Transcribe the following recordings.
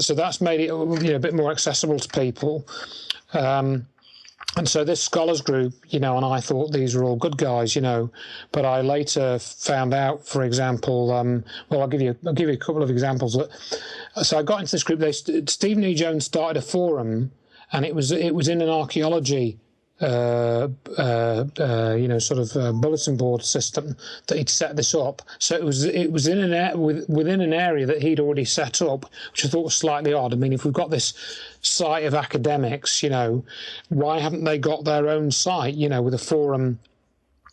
So that's made it a bit more accessible to people. And so this scholars group, and I thought these were all good guys, but I later found out, for example, I'll give you a couple of examples. So I got into this group. Stephen E. Jones started a forum, and it was in an archaeology bulletin board system that he'd set this up. So it was within an area that he'd already set up, which I thought was slightly odd. I mean, if we've got this site of academics, why haven't they got their own site, with a forum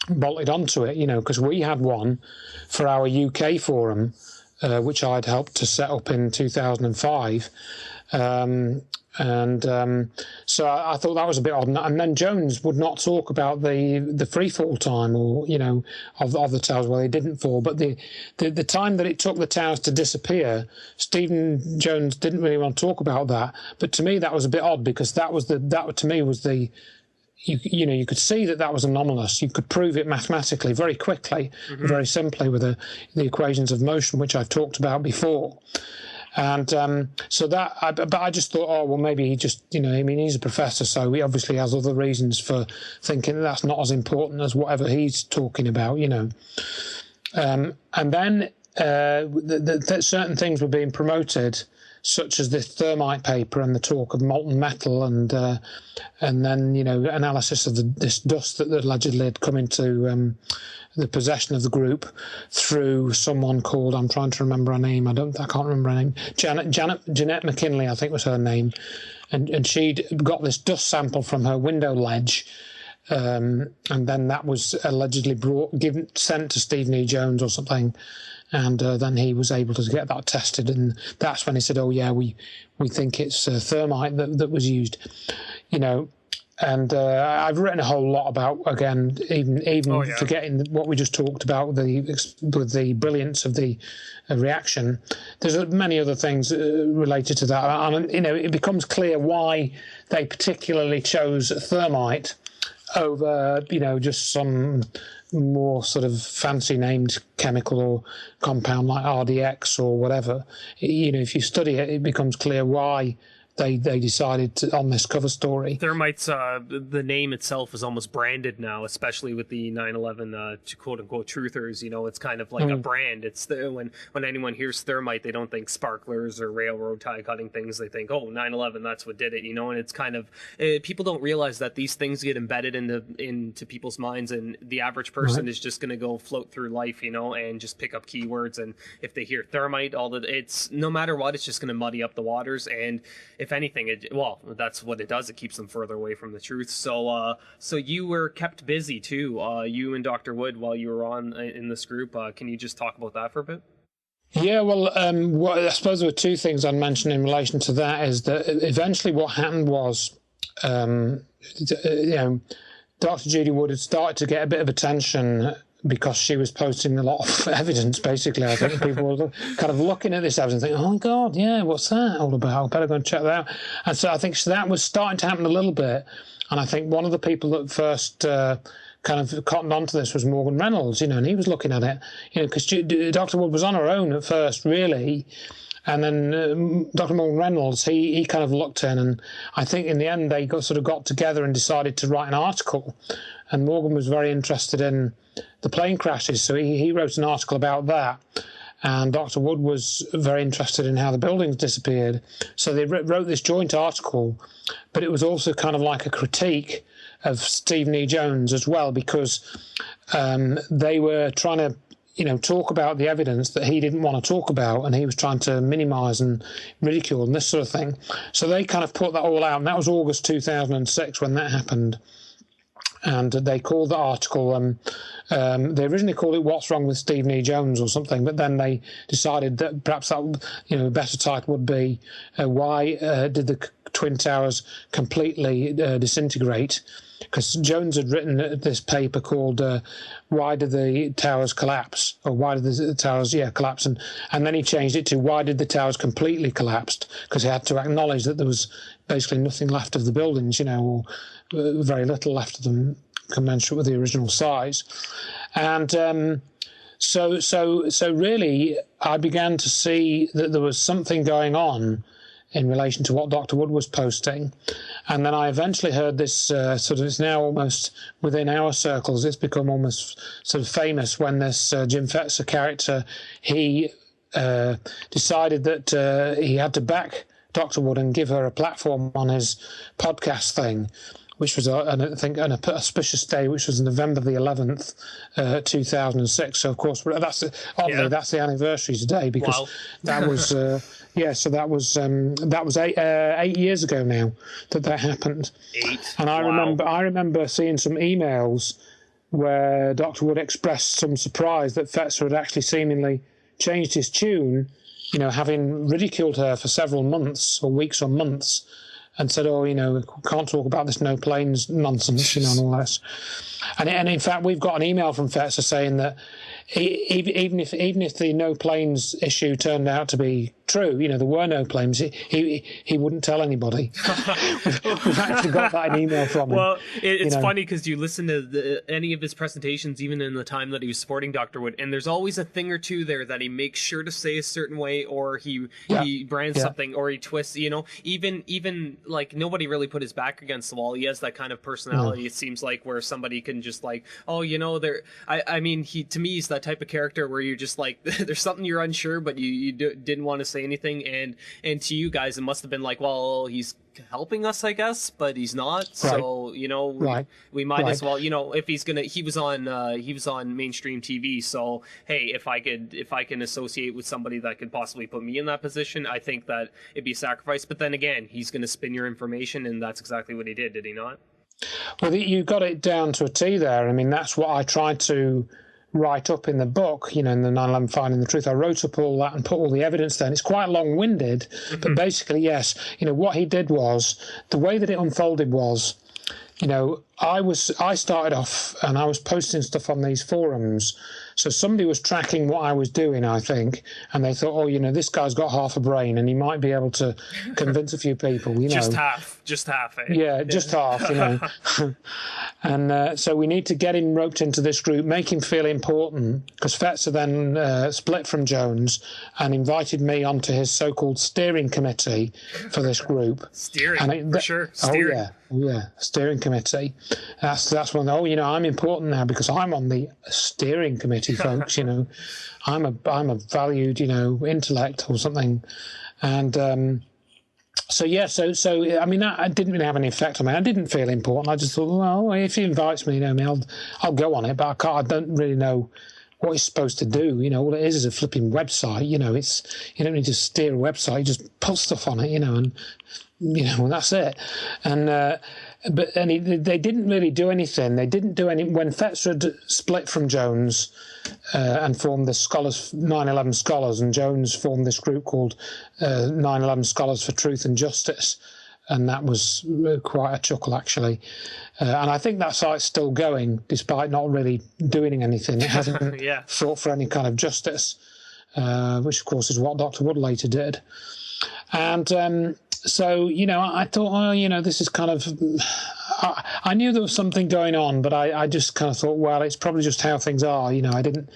bolted onto it, because we had one for our UK forum, which I'd helped to set up in 2005. So I thought that was a bit odd. And then Jones would not talk about the free fall time or, of the towers. Well, they didn't fall. But the time that it took the towers to disappear, Stephen Jones didn't really want to talk about that. But to me, that was a bit odd, because you could see that was anomalous. You could prove it mathematically very quickly, very simply with the equations of motion, which I've talked about before. And but I just thought, oh, well, maybe he just, he's a professor, so he obviously has other reasons for thinking that's not as important as whatever he's talking about, And then certain things were being promoted, such as this thermite paper and the talk of molten metal, and then analysis of this dust that allegedly had come into the possession of the group through someone called, I'm trying to remember her name, I can't remember her name, Jeanette McKinley, I think was her name, and she'd got this dust sample from her window ledge. And then that was allegedly sent to Stephen E. Jones or something, and then he was able to get that tested, and that's when he said, "Oh yeah, we think it's thermite that was used," And I've written a whole lot about, again, even forgetting what we just talked about with the brilliance of the reaction. There's many other things related to that, and it becomes clear why they particularly chose thermite over, just some more sort of fancy named chemical or compound like RDX or whatever. If you study it, it becomes clear why they decided on this cover story. Thermite's, the name itself is almost branded now, especially with the 9/11 quote-unquote truthers. It's kind of like a brand. It's when anyone hears thermite, they don't think sparklers or railroad tie cutting things. They think, 9/11, that's what did it, and it's kind of, people don't realize that these things get embedded into people's minds, and the average person is just going to go float through life, and just pick up keywords. And if they hear thermite, it's no matter what, it's just going to muddy up the waters. And if anything, that's what it does. It keeps them further away from the truth. So you were kept busy too, you and Dr. Wood, while you were in this group. Can you just talk about that for a bit? Yeah, well, I suppose there were two things I'd mention in relation to that. Is that eventually what happened was, Dr. Judy Wood had started to get a bit of attention because she was posting a lot of evidence, basically. I think people were kind of looking at this evidence and thinking, oh, my God, yeah, what's that all about? I better go and check that out. And so I think that was starting to happen a little bit. And I think one of the people that first kind of cottoned onto this was Morgan Reynolds, and he was looking at it, because Dr. Wood was on her own at first, really. And then Dr. Morgan Reynolds, he kind of looked in, and I think in the end they got together and decided to write an article. And Morgan was very interested in the plane crashes, so he wrote an article about that. And Dr. Wood was very interested in how the buildings disappeared. So they wrote this joint article, but it was also kind of like a critique of Stephen E. Jones as well, because they were trying to talk about the evidence that he didn't want to talk about, and he was trying to minimise and ridicule and this sort of thing. So they kind of put that all out, and that was August 2006 when that happened. And they called the article, they originally called it "What's Wrong with Stephen E. Jones" or something, but then they decided that perhaps that, a better title would be "Why Did the Twin Towers Completely Disintegrate?" Because Jones had written this paper called "Why Did the Towers Collapse?" or "Why Did the Towers collapse?" And then he changed it to "Why Did the Towers Completely Collapse?" because he had to acknowledge that there was basically nothing left of the buildings, or very little left of them commensurate with the original size. And so really I began to see that there was something going on in relation to what Dr. Wood was posting. And then I eventually heard this sort of, it's now almost within our circles, it's become almost sort of famous when this Jim Fetzer character, he decided that he had to back Dr. Wood and give her a platform on his podcast thing, which was, I think, an auspicious day, which was November the 11th, 2006. So, of course, that's the anniversary today, because that was, so that was 8 years ago now that happened. 8. And I remember seeing some emails where Dr. Wood expressed some surprise that Fetzer had actually seemingly changed his tune, having ridiculed her for several months or weeks or months, and said, can't talk about this no planes nonsense, and all this. And in fact, we've got an email from Fetzer saying that even if the no planes issue turned out to be true, there were no planes, he wouldn't tell anybody. We've actually got that in email from him. Well, it's funny because you listen to any of his presentations, even in the time that he was supporting Dr. Wood, and there's always a thing or two there that he makes sure to say a certain way, or he brands something, or he twists, even like nobody really put his back against the wall. He has that kind of personality, it seems like, where somebody can just like, I mean, to me, he's that type of character where you're just like, there's something you're unsure, but you didn't want to say anything, and to you guys, it must have been like, well, he's helping us, I guess, but he's not. Right. So we might as well, if he's gonna, he was on mainstream TV. So hey, if I can associate with somebody that could possibly put me in that position, I think that it'd be a sacrifice. But then again, he's gonna spin your information, and that's exactly what he did he not? Well, you got it down to a T there. I mean, that's what I tried to write up in the book, in the 9/11 Finding the Truth. I wrote up all that and put all the evidence there. And it's quite long-winded, but basically, yes, what he did was, the way that it unfolded was, I started off and I was posting stuff on these forums. So somebody was tracking what I was doing, I think, and they thought, this guy's got half a brain and he might be able to convince a few people, Just half, eh? Yeah, just half, And so we need to get him roped into this group, make him feel important, because Fetzer then split from Jones and invited me onto his so-called steering committee for this group. Steering, for sure. Steering. Oh, yeah, steering committee. That's when, I'm important now because I'm on the steering committee, folks. I'm a valued, intellect or something, and so I mean, that didn't really have any effect on me. I didn't feel important. I just thought, well, if he invites me, I'll go on it, but I don't really know what he's supposed to do. All it is a flipping website. It's, you don't need to steer a website. You just put stuff on it, and that's it. And they didn't really do anything. They didn't do any when Fetzer had split from Jones and formed the 9/11 Scholars, and Jones formed this group called 9/11 Scholars for Truth and Justice, and that was quite a chuckle, actually. And I think that site's still going, despite not really doing anything. It hasn't fought for any kind of justice, which, of course, is what Dr. Wood later did. And so, I thought, this is kind of... I knew there was something going on, but I just kind of thought, well, it's probably just how things are. I didn't.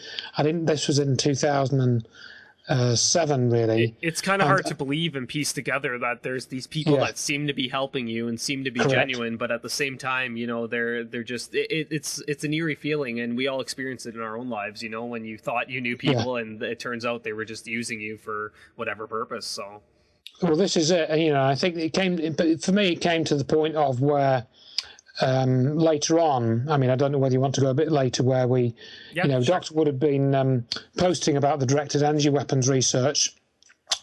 This was in 2007, really. It's kind of hard to believe and piece together that there's these people that seem to be helping you and seem to be genuine, but at the same time, they're just. It's an eerie feeling, and we all experience it in our own lives. When you thought you knew people, and it turns out they were just using you for whatever purpose. So. Well, this is it. I think but for me, it came to the point of where later on, I mean, I don't know whether you want to go a bit later, where we, sure. Dr. Wood had been posting about the directed energy weapons research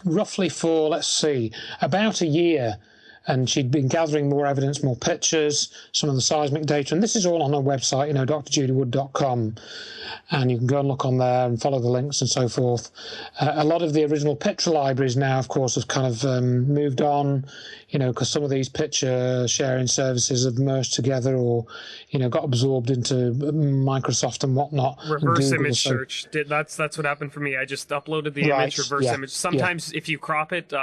roughly for, about a year. And she'd been gathering more evidence, more pictures, some of the seismic data. And this is all on her website, drjudywood.com. And you can go and look on there and follow the links and so forth. A lot of the original picture libraries now, of course, have kind of moved on, because some of these picture sharing services have merged together or, got absorbed into Microsoft and whatnot. Reverse image search. That's what happened for me. I just uploaded the image, reverse image. Sometimes if you crop it,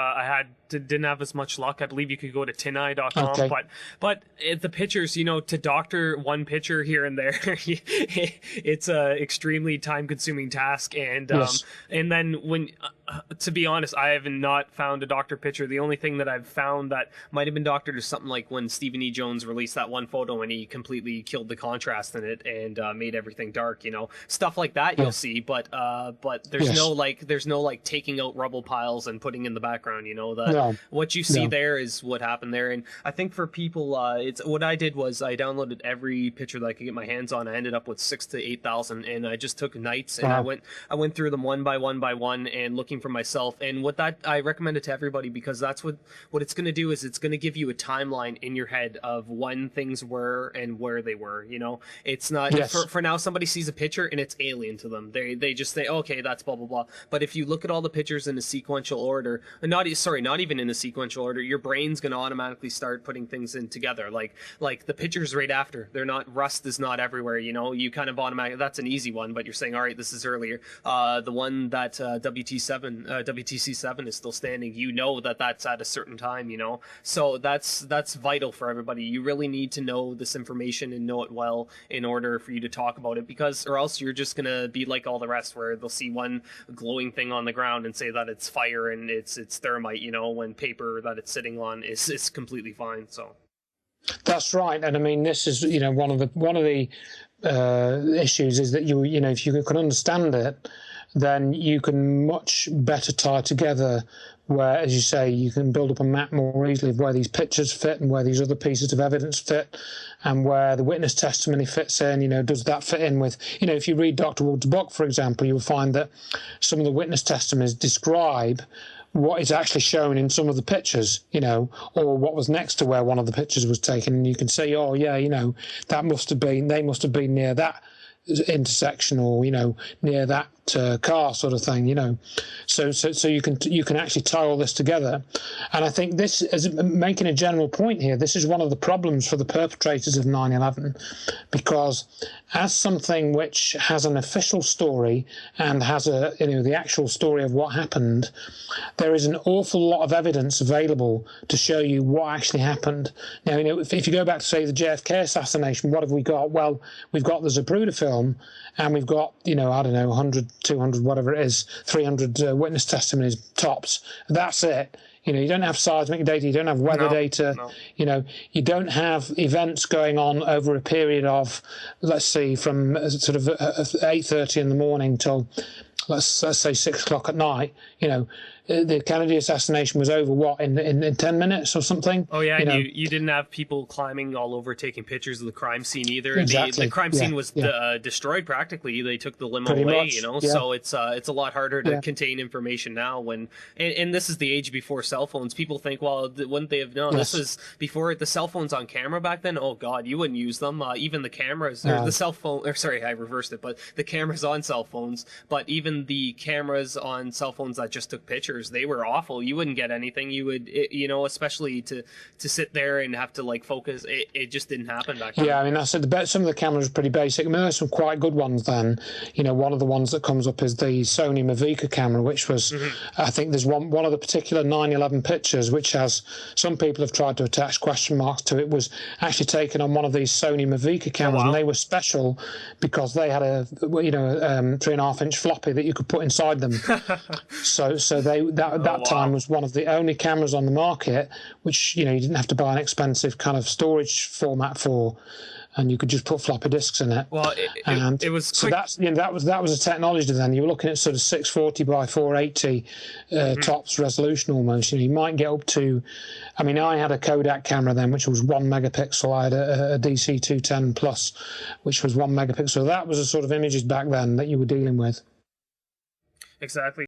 didn't have as much luck. I believe you could go to tineye.com, but the pictures, to doctor one picture here and there, it's a extremely time-consuming task, and and then when To be honest, I have not found a doctored picture. The only thing that I've found that might have been doctored is something like when Stephen E. Jones released that one photo and he completely killed the contrast in it and made everything dark. Stuff like that you'll see, but there's no like taking out rubble piles and putting in the background. What you see there is what happened there. And I think for people, it's what I did was I downloaded every picture that I could get my hands on. I ended up with 6,000 to 8,000, and I just took nights and I went through them one by one and looking for myself. And I recommend it to everybody, because that's what it's going to do is it's going to give you a timeline in your head of when things were and where they were. It's not for now somebody sees a picture and it's alien to them. They just say, okay, that's blah blah blah. But if you look at all the pictures in a sequential order, not even in a sequential order, your brain's going to automatically start putting things in together. Like the pictures right after, rust is not everywhere. You kind of automatically, that's an easy one, but you're saying, all right, this is earlier. The one that WTC7 is still standing, that's at a certain time, so that's vital for everybody. You really need to know this information and know it well in order for you to talk about it, or else you're just gonna be like all the rest, where they'll see one glowing thing on the ground and say that it's fire and it's thermite, when paper that it's sitting on is completely fine. So that's right. And I mean, this is one of the issues is that if you can understand it, then you can much better tie together where, as you say, you can build up a map more easily of where these pictures fit and where these other pieces of evidence fit and where the witness testimony fits in. Does that fit in with, if you read Dr. Wood's book, for example, you'll find that some of the witness testimonies describe what is actually shown in some of the pictures, or what was next to where one of the pictures was taken. And you can say, oh, yeah, they must have been near that intersection or, near that car sort of thing, so you can actually tie all this together. And I think this is making a general point here. This is one of the problems for the perpetrators of 9/11, because as something which has an official story and has the actual story of what happened, there is an awful lot of evidence available to show you what actually happened. Now, if you go back to, say, the JFK assassination, what have we got? Well, we've got the Zapruder film, and we've got, 100, 200, whatever it is, 300 witness testimonies tops. That's it. You don't have seismic data, you don't have weather data, you don't have events going on over a period of, let's see, from sort of 8:30 in the morning till, let's say 6 o'clock at night. The Kennedy assassination was over, in 10 minutes or something? Oh, yeah, you didn't have people climbing all over taking pictures of the crime scene either. Exactly. The crime scene was destroyed practically. They took the limo Pretty away, much, so it's a lot harder to contain information now. And this is the age before cell phones. People think, well, wouldn't they have known? This was before the cell phones on camera back then. Oh, God, you wouldn't use them. Even the cameras, or the cell phone, or sorry, I reversed it, but the cameras on cell phones, but even the cameras on cell phones that just took pictures, they were awful. You wouldn't get anything. You would, especially to sit there and have to focus. It just didn't happen back then. Yeah, I mean, I said some of the cameras are pretty basic. I mean, there's some quite good ones then. One of the ones that comes up is the Sony Mavica camera, which was, I think there's one of the particular 9/11 pictures, which has, some people have tried to attach question marks to it, was actually taken on one of these Sony Mavica cameras, and they were special because they had a 3.5-inch floppy that you could put inside them. so that time was one of the only cameras on the market which you didn't have to buy an expensive kind of storage format for, and you could just put floppy disks in it. Well, it was so that was a technology then. You were looking at sort of 640 by 480 tops resolution almost. You might get up to, I mean, I had a Kodak camera then which was 1 megapixel. I had a DC 210 Plus which was 1 megapixel. That was the sort of images back then that you were dealing with. Exactly.